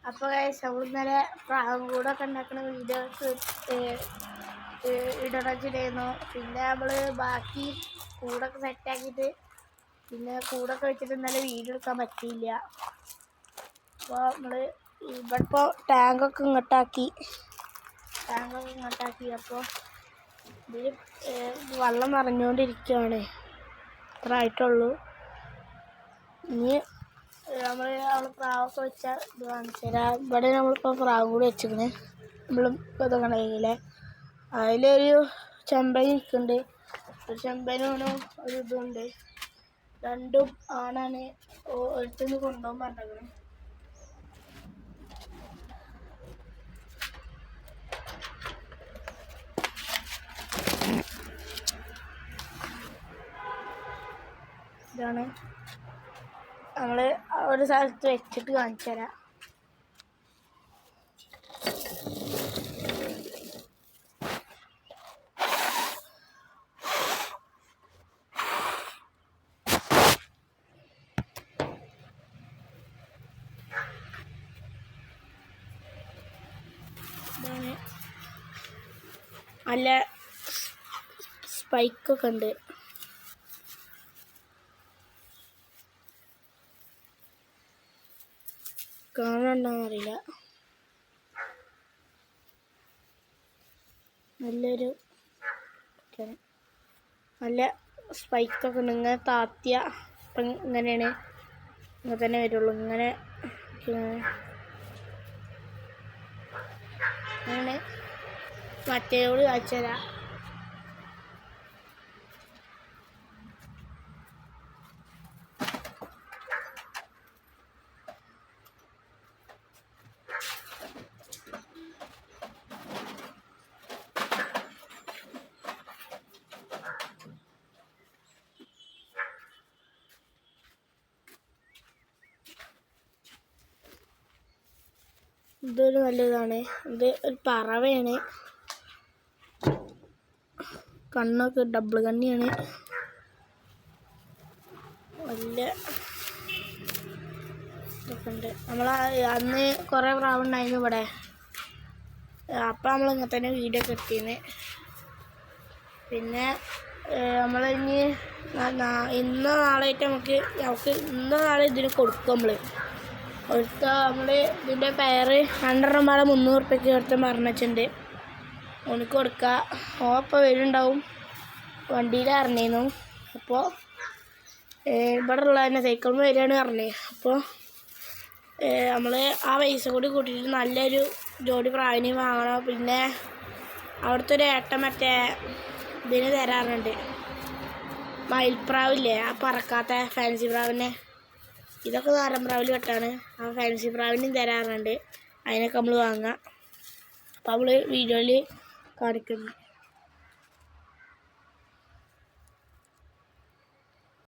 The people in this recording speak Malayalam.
അപ്പോൾ നമ്മൾ ഇന്നലെ പ്രാവും കൂടൊക്കെ ഉണ്ടാക്കുന്ന വീഡിയോസ് ഇടണച്ചിട്ടായിരുന്നു. പിന്നെ നമ്മൾ ബാക്കി കൂടൊക്കെ സെറ്റാക്കിയിട്ട് പിന്നെ കൂടൊക്കെ വെച്ചിട്ട് ഇന്നലെ വീഡിയോ എടുക്കാൻ പറ്റിയില്ല. അപ്പോൾ നമ്മൾ ഇവിടെ ഇപ്പോൾ ടാങ്കൊക്കെ ഇങ്ങോട്ടാക്കി. അപ്പോൾ ഇതിൽ വെള്ളം നിറഞ്ഞുകൊണ്ടിരിക്കുകയാണ്. അത്ര ആയിട്ടുള്ളൂ. ഇനി നമ്മൾ പ്രാവൊക്കെ വെച്ചാൽ ഇത് കാണിച്ചു തരാം. ഇവിടെ നമ്മളിപ്പോൾ പ്രാവും കൂടി വെച്ചിരിക്കണേ. ഇതൊക്കെ കണ്ടെങ്കിലേ അതിലൊരു ചെമ്പനി നിൽക്കുന്നുണ്ട്. ഒരു ചെമ്പനും ഒരു ഇതുണ്ട്. രണ്ടും ആണാണ്. എടുത്തുനിന്ന് കൊണ്ടുപോകാൻ പറഞ്ഞത്. ഇതാണ് നമ്മൾ ഒരു സ്ഥലത്ത് വെച്ചിട്ട് കാണിച്ചു തരാം. ഇതാണ് നല്ല സ്പൈക്കൊക്കെ ഉണ്ട്. കാണണ്ടെന്നറിയില്ല. നല്ലൊരു നല്ല സ്പൈക്കൊക്കെ ഉണ്ട്. ഇങ്ങനെ താത്തിയ ഇപ്പം ഇങ്ങനെയാണ്, ഇങ്ങനെ തന്നെ വരുള്ളൂ. ഇങ്ങനെ അങ്ങനെ മറ്റേയോട് കാണിച്ചു തരാം. ഇതൊരു നല്ലതാണ്. ഇത് ഒരു പറവയാണ്. കണ്ണൊക്കെ ഡബിൾ കണ്ണിയാണ്. നല്ല ഇതൊക്കെ ഉണ്ട്. അന്ന് കുറേ പ്രാവുണ്ടായിരുന്നു ഇവിടെ. അപ്പം നമ്മൾ ഇങ്ങനെ തന്നെ വീഡിയോ ഒക്കെ എടുത്തിരുന്നു. പിന്നെ നമ്മളിനി ഇന്നോ നാളായിട്ട് നമുക്ക് ഇന്നോ നാളെ ഇതിന് കൊടുക്കും. നമ്മൾ ഇതിൻ്റെ പേര് 2 മാളെ 300 ഉറുപ്പ്യക്ക് ഒരുത്തൻ പറഞ്ഞിട്ടുണ്ട്. ഓനിക്ക് കൊടുക്കുക. അപ്പോൾ വരുന്നുണ്ടാവും. വണ്ടിയിൽ ഇറങ്ങിയിരുന്നു. അപ്പോൾ ഇവിടെ ഉള്ള തന്നെ സൈക്കിളിൽ വരികയാണ് പറഞ്ഞത്. അപ്പോൾ നമ്മൾ ആ പൈസ കൂടി കൂട്ടിയിട്ട് നല്ലൊരു ജോഡി പ്രാവിനെ വാങ്ങണം. പിന്നെ അവിടുത്തെ ഒരു ഏട്ടൻ മറ്റേ ഇതിന് തരാറുണ്ട്. മയിൽപ്രാവില്ലേ, ആ പറക്കാത്ത ഫാൻസി പ്രാവിനെ. ഇതൊക്കെ നാടൻ പ്രാവിൽ വെട്ടാണ്. ആ ഫാൻസി പ്രാവിനും തരാറുണ്ട്. അതിനൊക്കെ നമ്മൾ വാങ്ങാം. അപ്പോൾ നമ്മൾ വീഡിയോയിൽ കാണിക്കുന്നു.